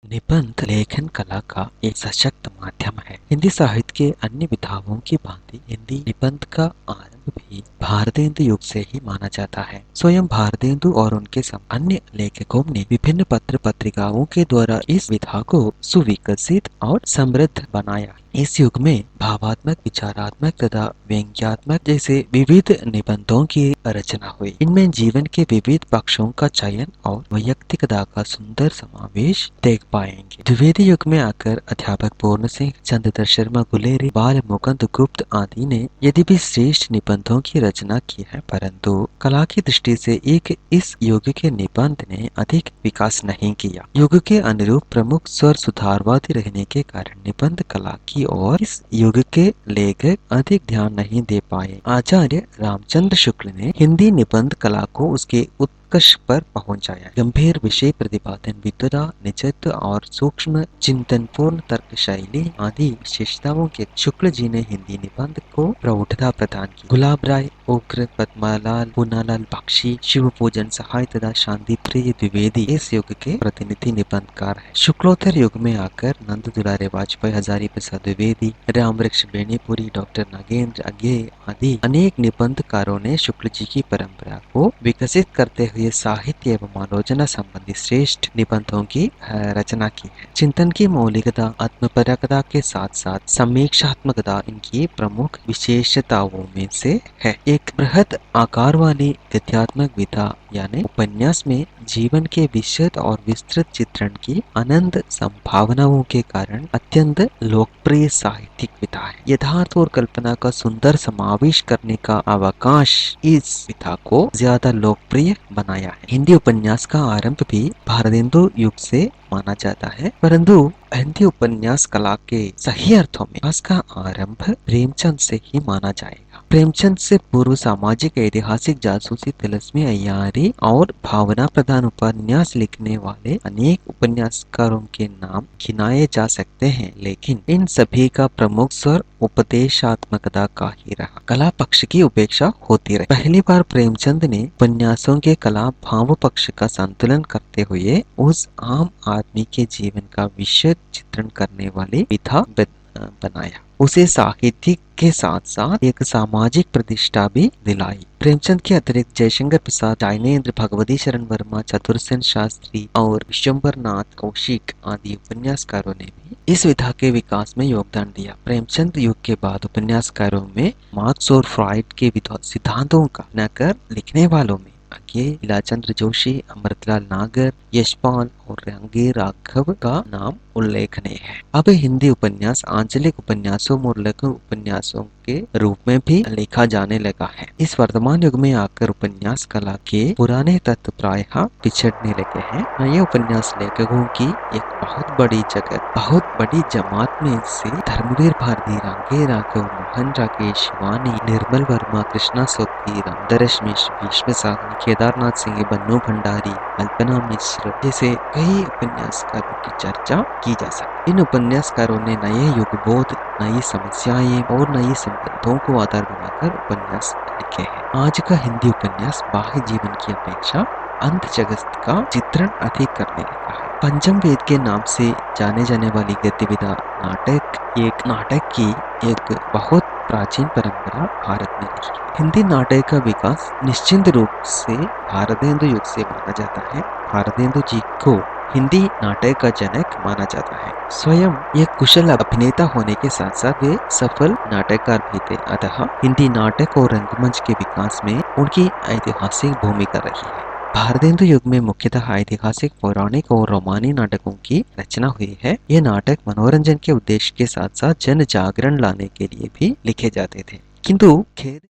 निबंध लेखन कला का एक सशक्त माध्यम है। हिंदी साहित्य के अन्य विधाओं की भांति हिंदी निबंध का आरंभ भी भारतेंदु युग से ही माना जाता है। स्वयं भारतेंदु और उनके अन्य लेखकों ने विभिन्न पत्र पत्रिकाओं के द्वारा इस विधा को सुविकसित और समृद्ध बनाया। इस युग में भावात्मक, विचारात्मक तथा व्यंग्यात्मक जैसे विविध निबंधों की रचना हुई। इनमें जीवन के विविध पक्षों का चयन और वैयक्तिकता का सुंदर समावेश देख पाएंगे। द्विवेदी युग में आकर अध्यापक पूर्ण सिंह, चंद्रधर शर्मा गुलेरी, बाल मुकुंद गुप्त आदि ने यद्यपि श्रेष्ठ निबंधों की रचना की है, परंतु कला की दृष्टि से इस युग के निबंध ने अधिक विकास नहीं किया। युग के अनुरूप प्रमुख स्वर सुधारवादी रहने के कारण निबंध कला की और इस युग के लेखक अधिक ध्यान नहीं दे पाए। आचार्य रामचंद्र शुक्ल ने हिंदी निबंध कला को उसके उत्कर्ष पर पहुंचाया। गंभीर विषय प्रतिपादन, विद्वता, निजत्व और सूक्ष्म चिंतनपूर्ण तर्क शैली आदि विशेषताओं के शुक्ल जी ने हिंदी निबंध को प्रौढ़ता प्रदान की। गुलाब राय, उग्र, पद्मालाल, पूनालाल बख्शी, शिव पूजन सहाय तथा शांति प्रिय द्विवेदी इस युग के प्रतिनिधि निबंधकार है। शुक्लोत्तर युग में आकर नंद दुलारे वाजपेयी, हजारी प्रसाद द्विवेदी, रामवृक्ष बेनीपुरी, डॉक्टर नागेंद्र अज्ञे आदि अनेक निबंधकारों ने शुक्ल जी की परंपरा को विकसित करते हुए साहित्य एवं आलोचना संबंधी श्रेष्ठ निबंधों की रचना की है। चिंतन की मौलिकता, आत्मपरकता के साथ साथ समीक्षात्मकता इनकी प्रमुख विशेषताओं में से है। एक बृहद आकार वाली गद्यात्मक विधा यानी उपन्यास में जीवन के विशद और विस्तृत चित्रण की अनंत संभावनाओं के कारण अत्यंत लोकप्रिय साहित्यिक विधा है। यथार्थ और कल्पना का सुंदर समावेश करने का अवकाश इस विधा को ज्यादा लोकप्रिय बनाया है। हिंदी उपन्यास का आरंभ भी भारतेंदु युग से माना जाता है, परंतु हिंदी उपन्यास कला के सही अर्थों में इसका आरंभ प्रेमचंद से ही माना जाएगा। प्रेमचंद से पूर्व सामाजिक, ऐतिहासिक, जासूसी, तिलस्मी, अय्यारी और भावना प्रधान उपन्यास लिखने वाले अनेक उपन्यासकारों के नाम गिनाए जा सकते हैं, लेकिन इन सभी का प्रमुख स्वर उपदेशात्मकता का ही रहा। कला पक्ष की उपेक्षा होती रही। पहली बार प्रेमचंद ने उपन्यासों के कला भाव पक्ष का संतुलन करते हुए उस आम आदमी के जीवन का विशद चित्रण करने वाली विधा बनाया। उसे साहित्यिक के साथ साथ एक सामाजिक प्रतिष्ठा भी दिलाई। प्रेमचंद के अतिरिक्त जयशंकर प्रसाद, डायनेन्द्र, भगवती शरण वर्मा, चतुरसेन शास्त्री और विश्वम्भर नाथ कौशिक आदि उपन्यासकारों ने भी इस विधा के विकास में योगदान दिया। प्रेमचंद युग के बाद उपन्यासकारों में मार्क्स और फ्रॉइड के सिद्धांतों का नकर लिखने वालों में लीलाचंद्र जोशी, अमृतलाल नागर, यशपाल और रंगे राघव का नाम उल्लेखनीय है। अब हिंदी उपन्यास आंचलिक उपन्यासों और लघु उपन्यासों के रूप में भी लिखा जाने लगा है। इस वर्तमान युग में आकर उपन्यास कला के पुराने तत्व प्रायः पिछड़ने लगे हैं। नए उपन्यास लेखकों की एक बहुत बड़ी जमात में से धर्मवीर भारती, रंगे राघव, मोहन राकेश, शिवानी, निर्मल वर्मा, कृष्णा सोती, रामदरश मिश्र, भीष्म साहनी, केदारनाथ सिंह, बन्नू भंडारी, कल्पना मिश्र जैसे कई उपन्यासकारों की चर्चा की जा सकती। इन उपन्यासकारों ने नए युगबोध, नई समस्याएं और नई संबंधों को आधार बनाकर उपन्यास लिखे हैं। आज का हिंदी उपन्यास बाह्य जीवन की अपेक्षा अंत जगत का चित्रण अधिक करने लगा है। पंचम वेद के नाम से जाने जाने वाली गद्य विधा नाटक की एक बहुत प्राचीन परंपरा भारत में रही है। हिंदी नाटक का विकास निश्चित रूप से भारतेंदु युग से माना जाता है। भारतेंदु जी को हिंदी नाटक का जनक माना जाता है। स्वयं एक कुशल अभिनेता होने के साथ साथ वे सफल नाटककार भी थे, अतः हिंदी नाटक और रंगमंच के विकास में उनकी ऐतिहासिक भूमिका रही है। भारतेंदु युग में मुख्यतः ऐतिहासिक, पौराणिक और रोमानी नाटकों की रचना हुई है। ये नाटक मनोरंजन के उद्देश्य के साथ साथ जन जागरण लाने के लिए भी लिखे जाते थे, किंतु खेद